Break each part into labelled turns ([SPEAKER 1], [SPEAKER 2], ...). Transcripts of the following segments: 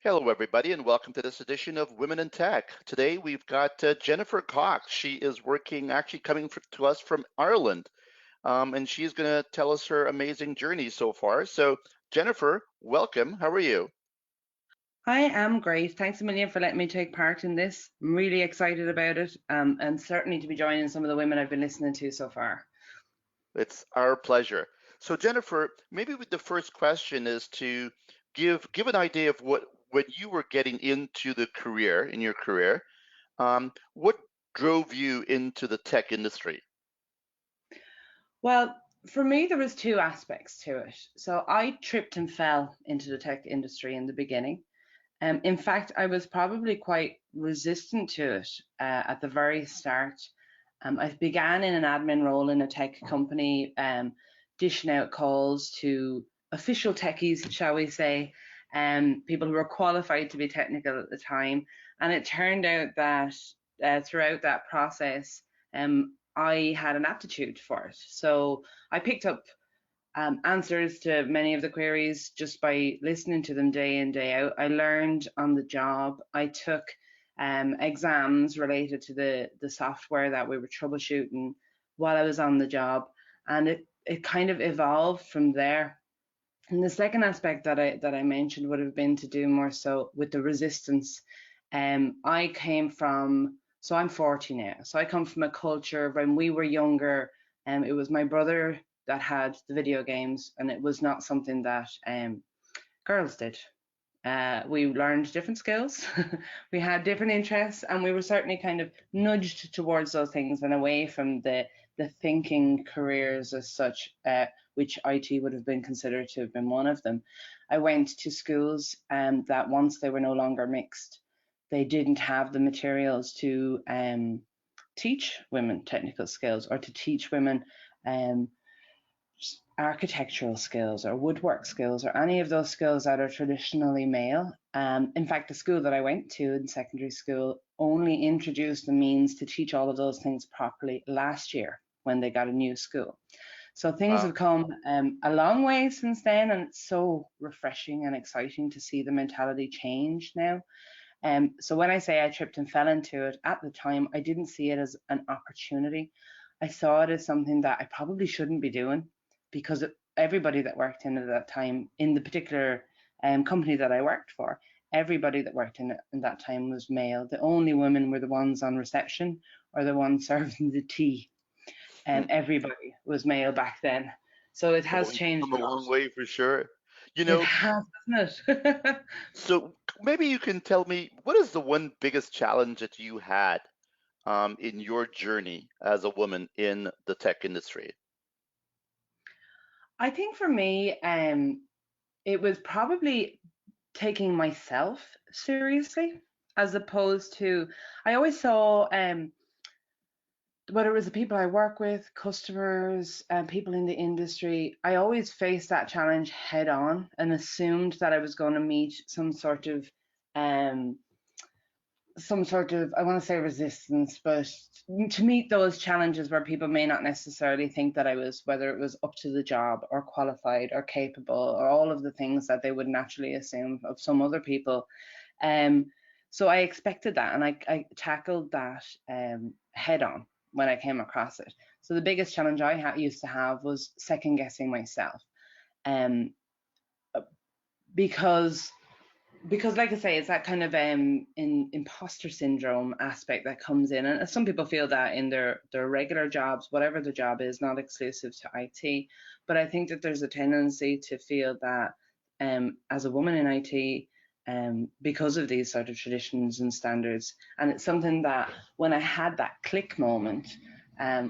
[SPEAKER 1] Hello, everybody, and welcome to this edition of Women in Tech. Today, we've got Jennifer Cox. She is working, actually coming to us from Ireland, and she's going to tell us her amazing journey so far. So, Jennifer, welcome. How are you?
[SPEAKER 2] I am great. Thanks a million for letting me take part in this. I'm really excited about it, and certainly to be joining some of the women I've been listening to so far.
[SPEAKER 1] It's our pleasure. So, Jennifer, maybe the first question is to give an idea of what when you were getting into the career in your career, what drove you into the tech industry?
[SPEAKER 2] Well, for me, there was two aspects to it. So I tripped and fell into the tech industry in the beginning. In fact, I was probably quite resistant to it at the very start. I began in an admin role in a tech company, dishing out calls to official techies, shall we say, people who were qualified to be technical at the time. And it turned out that throughout that process, I had an aptitude for it. So I picked up answers to many of the queries just by listening to them day in, day out. I learned on the job. I took exams related to the software that we were troubleshooting while I was on the job, and it kind of evolved from there. And the second aspect that I mentioned would have been to do more so with the resistance. I came from so I'm 40 now, so I come from a culture when we were younger. It was my brother that had the video games, and it was not something that girls did. We learned different skills, we had different interests, and we were certainly kind of nudged towards those things and away from the thinking careers as such, which IT would have been considered to have been one of them. I went to schools that once they were no longer mixed, they didn't have the materials to teach women technical skills or to teach women um, architectural skills or woodwork skills or any of those skills that are traditionally male. In fact, the school that I went to in secondary school only introduced the means to teach all of those things properly last year when they got a new school. So things
[SPEAKER 1] Wow.
[SPEAKER 2] have come a long way since then, and it's so refreshing and exciting to see the mentality change now. So when I say I tripped and fell into it at the time, I didn't see it as an opportunity. I saw it as something that I probably shouldn't be doing because everybody that worked in it at that time, in the particular company that I worked for, everybody that worked in it in that time was male. The only women were the ones on reception or the ones serving the tea, and everybody was male back then. So it has
[SPEAKER 1] Well, you've
[SPEAKER 2] changed
[SPEAKER 1] come
[SPEAKER 2] a
[SPEAKER 1] a
[SPEAKER 2] lot.
[SPEAKER 1] long way for sure. You
[SPEAKER 2] It
[SPEAKER 1] know,
[SPEAKER 2] has, hasn't it?
[SPEAKER 1] so maybe you can tell me what is the one biggest challenge that you had in your journey as a woman in the tech industry?
[SPEAKER 2] I think for me, it was probably taking myself seriously as opposed to I always saw whether it was the people I work with, customers, and people in the industry, I always faced that challenge head on and assumed that I was going to meet um some sort of I want to say resistance, but to meet those challenges where people may not necessarily think that I was, whether it was up to the job or qualified or capable or all of the things that they would naturally assume of some other people. um so I expected that, and I tackled that head on when I came across it. So the biggest challenge I used to have was second guessing myself, um because like I say, it's that kind of imposter syndrome aspect that comes in, and some people feel that in their regular jobs, whatever the job is, not exclusive to IT. But I think that there's a tendency to feel that as a woman in IT, because of these sort of traditions and standards, and it's something that when I had that click moment,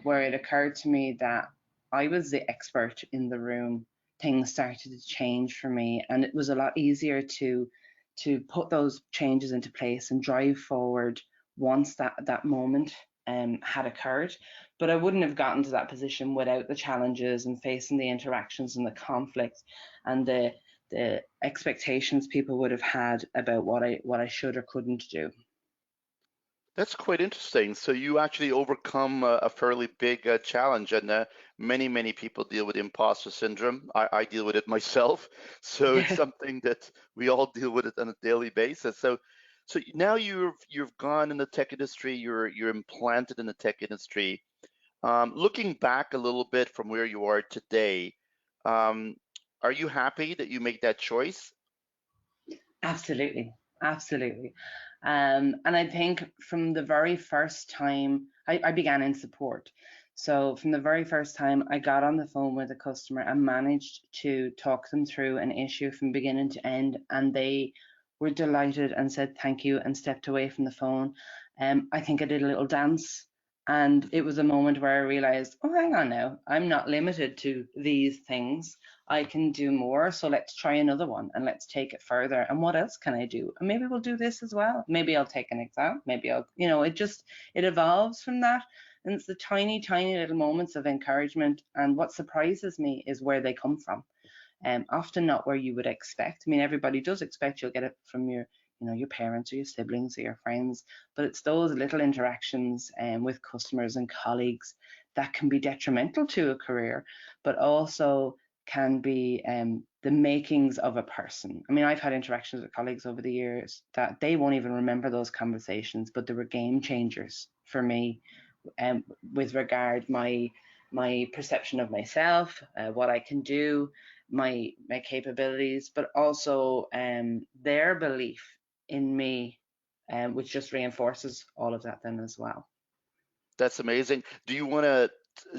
[SPEAKER 2] where it occurred to me that I was the expert in the room, things started to change for me, and it was a lot easier to put those changes into place and drive forward once that moment had occurred. But I wouldn't have gotten to that position without the challenges and facing the interactions and the conflict and the expectations people would have had about what I should or couldn't do.
[SPEAKER 1] That's quite interesting. So you actually overcome a fairly big challenge, and many people deal with imposter syndrome. I deal with it myself, so it's
[SPEAKER 2] Yeah,
[SPEAKER 1] something that we all deal with it on a daily basis. So now you've gone in the tech industry. You're implanted in the tech industry. Looking back a little bit from where you are today, um, are you happy that you made that choice?
[SPEAKER 2] absolutely, absolutely. And I think from the very first time I began in support. So from the very first time I got on the phone with a customer and managed to talk them through an issue from beginning to end, and they were delighted and said thank you and stepped away from the phone. I think I did a little dance, and it was a moment where I realized, oh, hang on now, I'm not limited to these things. I can do more. So let's try another one and let's take it further. And what else can I do? And maybe we'll do this as well. Maybe I'll take an exam. Maybe I'll, it evolves from that. And it's the tiny little moments of encouragement. And what surprises me is where they come from. Often not where you would expect. I mean, everybody does expect you'll get it from your parents or your siblings or your friends, but it's those little interactions with customers and colleagues that can be detrimental to a career, but also can be the makings of a person. I mean, I've had interactions with colleagues over the years that they won't even remember those conversations, but they were game changers for me with regard my perception of myself, what I can do, my capabilities, but also their belief in me, which just reinforces all of that then as well.
[SPEAKER 1] That's amazing. Do you want to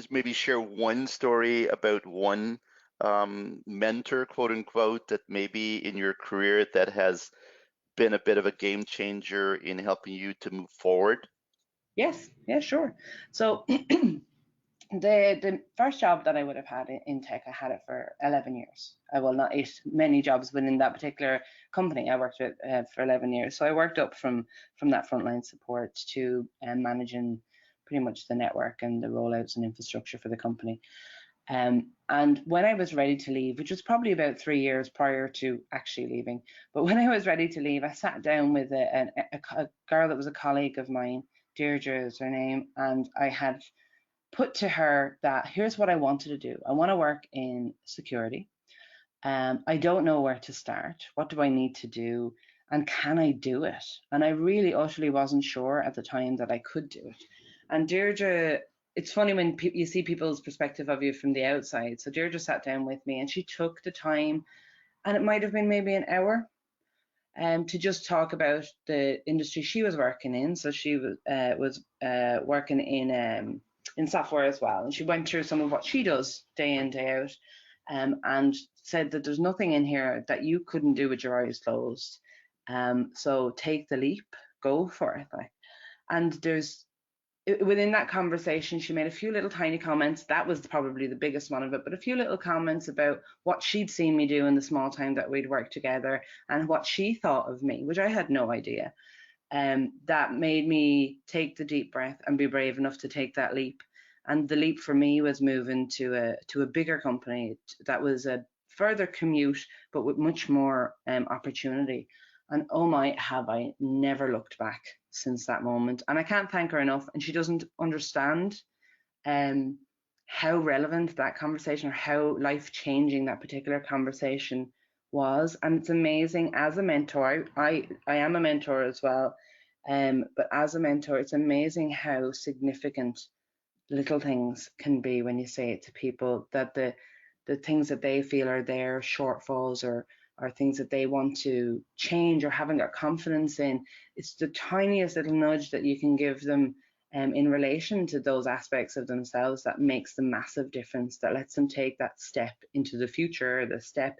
[SPEAKER 1] maybe share one story about one mentor, quote unquote, that maybe in your career that has been a bit of a game changer in helping you to move forward?
[SPEAKER 2] Yes, yeah, sure. So the first job that I would have had in tech, I had it for 11 years. I will not eight many jobs within that particular company. I worked with for 11 years. So I worked up from that frontline support to managing pretty much the network and the rollouts and infrastructure for the company. And when I was ready to leave, which was probably about 3 years prior to actually leaving, but when I was ready to leave, I sat down with a girl that was a colleague of mine, Deirdre is her name, and I had put to her that here's what I wanted to do. I want to work in security. I don't know where to start. What do I need to do? And can I do it? And I really utterly wasn't sure at the time that I could do it. And Deirdre, it's funny when you see people's perspective of you from the outside. So Deirdre sat down with me and she took the time, and it might have been maybe an hour, to just talk about the industry she was working in. So she was working in software as well, and she went through some of what she does day in day out, and said that there's nothing in here that you couldn't do with your eyes closed. So take the leap, go for it. Like, and there's within that conversation, she made a few little tiny comments. That was probably the biggest one of it, but a few little comments about what she'd seen me do in the small time that we'd worked together and what she thought of me, which I had no idea. That made me take the deep breath and be brave enough to take that leap. And the leap for me was moving to a bigger company that was a further commute, but with much more opportunity. And oh my, have I never looked back since that moment. And I can't thank her enough. And she doesn't understand um, how relevant that conversation or how life changing that particular conversation was. And it's amazing as a mentor. I am a mentor as well. But as a mentor, it's amazing how significant little things can be when you say it to people, that the things that they feel are their shortfalls or things that they want to change or haven't got confidence in. It's the tiniest little nudge that you can give them in relation to those aspects of themselves that makes the massive difference, that lets them take that step into the future, the step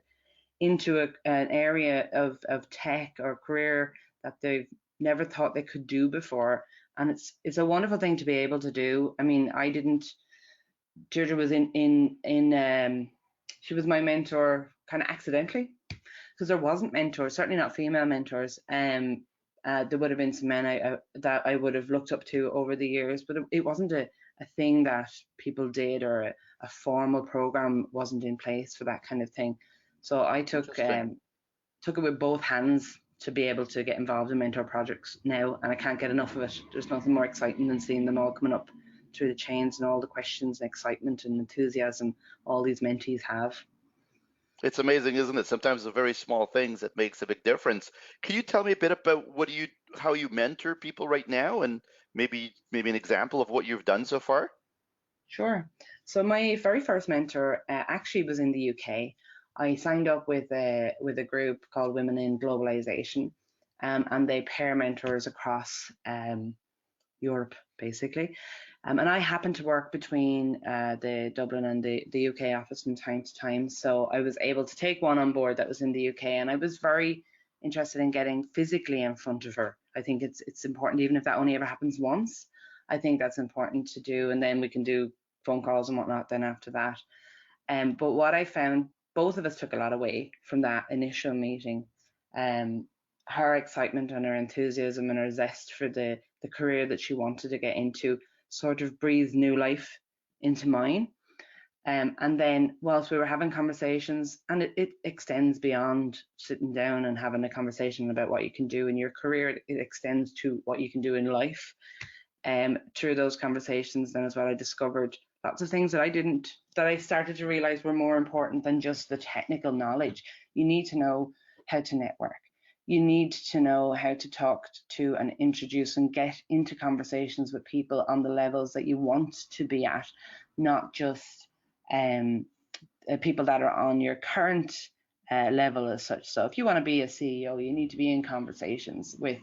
[SPEAKER 2] into an area of tech or career that they've never thought they could do before. And it's a wonderful thing to be able to do. I mean, I didn't. Deirdre was in she was my mentor kind of accidentally, because there wasn't mentors, certainly not female mentors. There would have been some men that I would have looked up to over the years, but it wasn't a thing that people did, or a formal program wasn't in place for that kind of thing. So I
[SPEAKER 1] Interesting.
[SPEAKER 2] took it with both hands to be able to get involved in mentor projects now, and I can't get enough of it. There's nothing more exciting than seeing them all coming up through the chains and all the questions and excitement and enthusiasm all these mentees have.
[SPEAKER 1] It's amazing, isn't it? Sometimes the very small things that makes a big difference. Can you tell me a bit about how you mentor people right now, and maybe an example of what you've done so far?
[SPEAKER 2] Sure. So my very first mentor actually was in the UK. I signed up with a group called Women in Globalization, and they pair mentors across Europe, basically. And I happened to work between the Dublin and the UK office from time to time. So I was able to take one on board that was in the UK, and I was very interested in getting physically in front of her. I think it's important, even if that only ever happens once. I think that's important to do, and then we can do phone calls and whatnot then after that. But what I found, both of us took a lot away from that initial meeting. Um, Her excitement and her enthusiasm and her zest for the career that she wanted to get into sort of breathed new life into mine. And then, whilst we were having conversations, and it extends beyond sitting down and having a conversation about what you can do in your career, it extends to what you can do in life. Through those conversations, then as well, I discovered lots of things that I started to realize were more important than just the technical knowledge. You need to know how to network. You need to know how to talk to and introduce and get into conversations with people on the levels that you want to be at, not just um, people that are on your current level as such. So if you want to be a CEO, you need to be in conversations with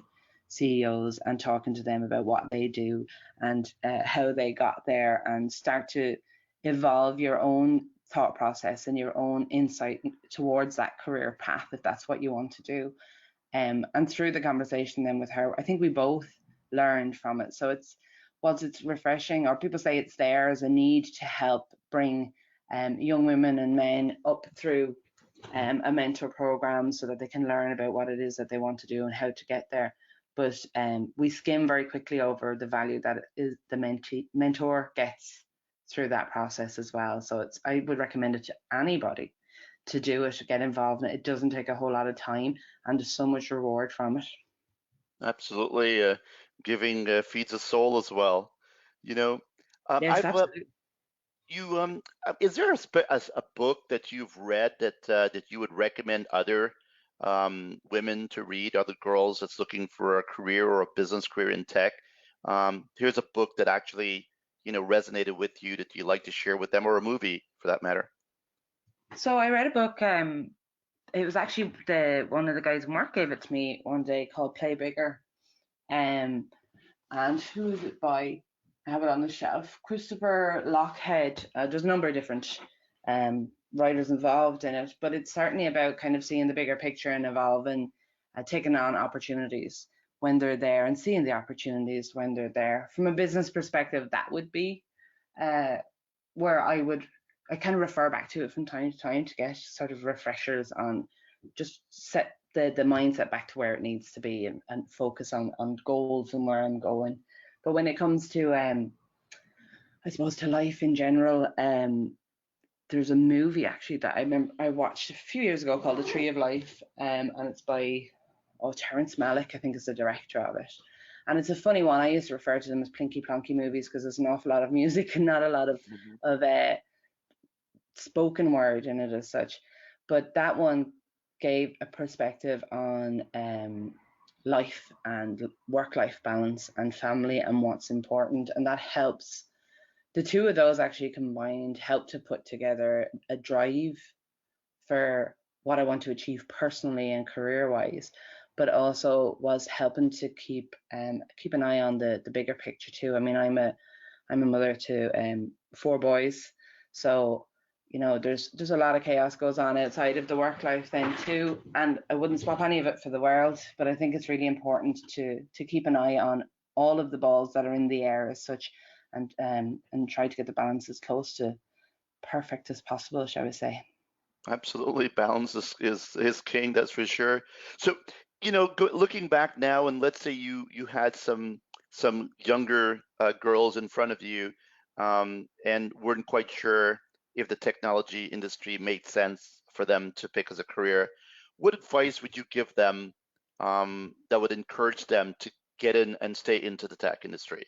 [SPEAKER 2] CEOs and talking to them about what they do and how they got there, and start to evolve your own thought process and your own insight towards that career path if that's what you want to do. And through the conversation then with her, I think we both learned from it. So whilst it's refreshing, or people say it's there as a need to help bring young women and men up through a mentor program so that they can learn about what it is that they want to do and how to get there. But we skim very quickly over the value that is the mentor gets through that process as well. So I would recommend it to anybody to do it, to get involved in it. It doesn't take a whole lot of time, and there's so much reward from it.
[SPEAKER 1] Absolutely, giving feeds a soul as well. You know,
[SPEAKER 2] Yes,
[SPEAKER 1] I've
[SPEAKER 2] absolutely.
[SPEAKER 1] you is there a book that you've read that you would recommend other women to read, other girls that's looking for a career or a business career in tech? Here's a book that actually resonated with you that you like to share with them, or a movie for that matter.
[SPEAKER 2] So I read a book. It was actually the one of the guys in work gave it to me one day, called Play Bigger. And who is it by? I have it on the shelf. Christopher Lochhead. There's a number of different writers involved in it, but it's certainly about kind of seeing the bigger picture and evolving, taking on opportunities when they're there, and seeing the opportunities when they're there. From a business perspective, that would be uh, where I kind of refer back to it from time to time to get sort of refreshers on, just set the mindset back to where it needs to be, and focus on goals and where I'm going. But when it comes to I suppose to life in general, there's a movie actually that I remember I watched a few years ago called The Tree of Life, and it's by Terrence Malick, I think is the director of it. And it's a funny one. I used to refer to them as plinky plonky movies because there's an awful lot of music and not a lot
[SPEAKER 1] Mhm.
[SPEAKER 2] of spoken word in it as such. But that one gave a perspective on life and work life balance and family and what's important. And that helps. The two of those actually combined help to put together a drive for what I want to achieve personally and career wise, but also was helping to keep an eye on the bigger picture too. I mean, I'm a mother to four boys, so there's a lot of chaos goes on outside of the work life then too, and I wouldn't swap any of it for the world. But I think it's really important to keep an eye on all of the balls that are in the air as such, and try to get the balance as close to perfect as possible, shall we say.
[SPEAKER 1] Absolutely, balance is king, that's for sure. So, looking back now, and let's say you had some younger girls in front of you, and weren't quite sure if the technology industry made sense for them to pick as a career. What advice would you give them that would encourage them to get in and stay into the tech industry?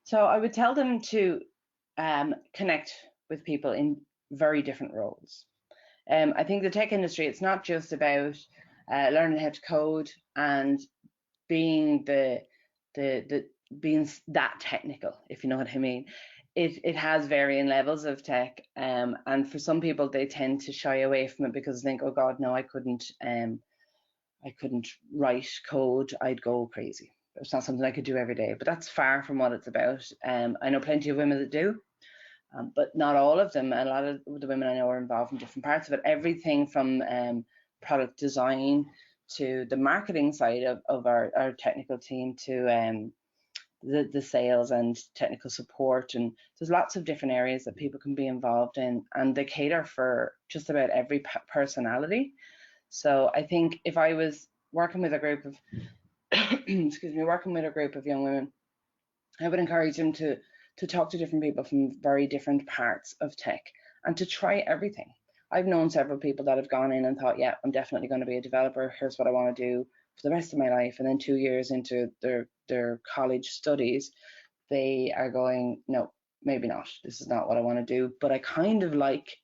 [SPEAKER 2] So I would tell them to connect with people in very different roles. I think the tech industry, it's not just about learning how to code and being the being that technical, if you know what I mean. It has varying levels of tech, and for some people they tend to shy away from it because they think, oh God, no, I couldn't write code, I'd go crazy. It's not something I could do every day, but that's far from what it's about. I know plenty of women that do, but not all of them. A lot of the women I know are involved in different parts of it. Everything from product design to the marketing side of our technical team to the sales and technical support. And there's lots of different areas that people can be involved in, and they cater for just about every personality. So I think if I was working with a group of excuse me, working with a group of young women, I would encourage them to talk to different people from very different parts of tech and to try everything. I've known several people that have gone in and thought, yeah, I'm definitely going to be a developer. Here's what I want to do for the rest of my life. And then 2 years into their college studies, they are going, no, maybe not. This is not what I want to do. But I kind of like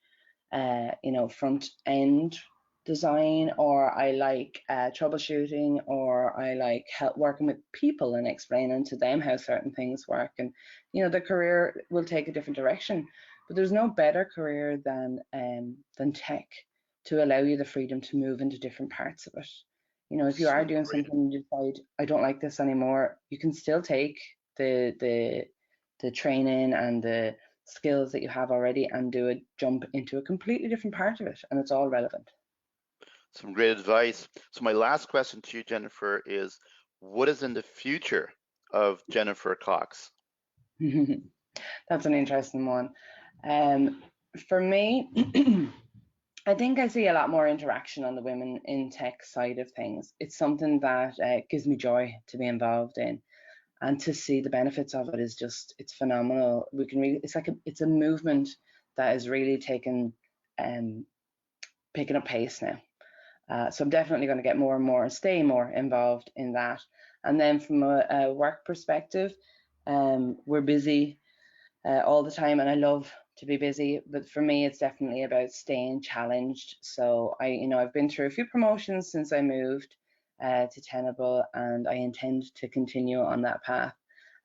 [SPEAKER 2] front end design, or I like troubleshooting, or I like help working with people and explaining to them how certain things work. And the career will take a different direction, but there's no better career than tech to allow you the freedom to move into different parts of it. If you are
[SPEAKER 1] Some
[SPEAKER 2] doing
[SPEAKER 1] great
[SPEAKER 2] something and you decide I don't like this anymore, you can still take the training and the skills that you have already and do a jump into a completely different part of it, and it's all relevant.
[SPEAKER 1] some great advice. So my last question to you, Jennifer, is what is in the future of Jennifer Cox?
[SPEAKER 2] That's an interesting one. Um, for me, I think I see a lot more interaction on the women in tech side of things. It's something that gives me joy to be involved in, and to see the benefits of it is just, it's phenomenal. We can really, it's a movement that is really um, picking up pace now. So I'm definitely going to get more and more and stay more involved in that. And then from a work perspective, we're busy all the time, and I love to be busy. But for me, it's definitely about staying challenged. So I've been through a few promotions since I moved to Tenable, and I intend to continue on that path.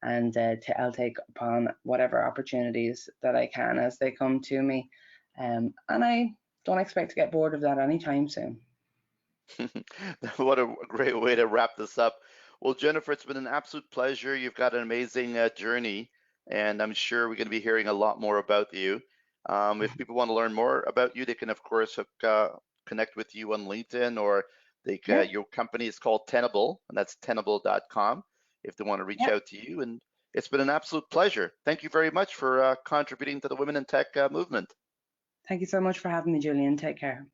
[SPEAKER 2] And I'll take upon whatever opportunities that I can as they come to me. And I don't expect to get bored of that anytime soon.
[SPEAKER 1] What a great way to wrap this up. Well, Jennifer, it's been an absolute pleasure. You've got an amazing journey, and I'm sure we're going to be hearing a lot more about you. If people want to learn more about you, they can, of course, connect with you on LinkedIn, or
[SPEAKER 2] Yeah,
[SPEAKER 1] your company is called Tenable, and that's tenable.com if they want to reach
[SPEAKER 2] yeah.
[SPEAKER 1] out to you. And it's been an absolute pleasure. Thank you very much for contributing to the Women in Tech movement.
[SPEAKER 2] Thank you so much for having me, Julian. Take care.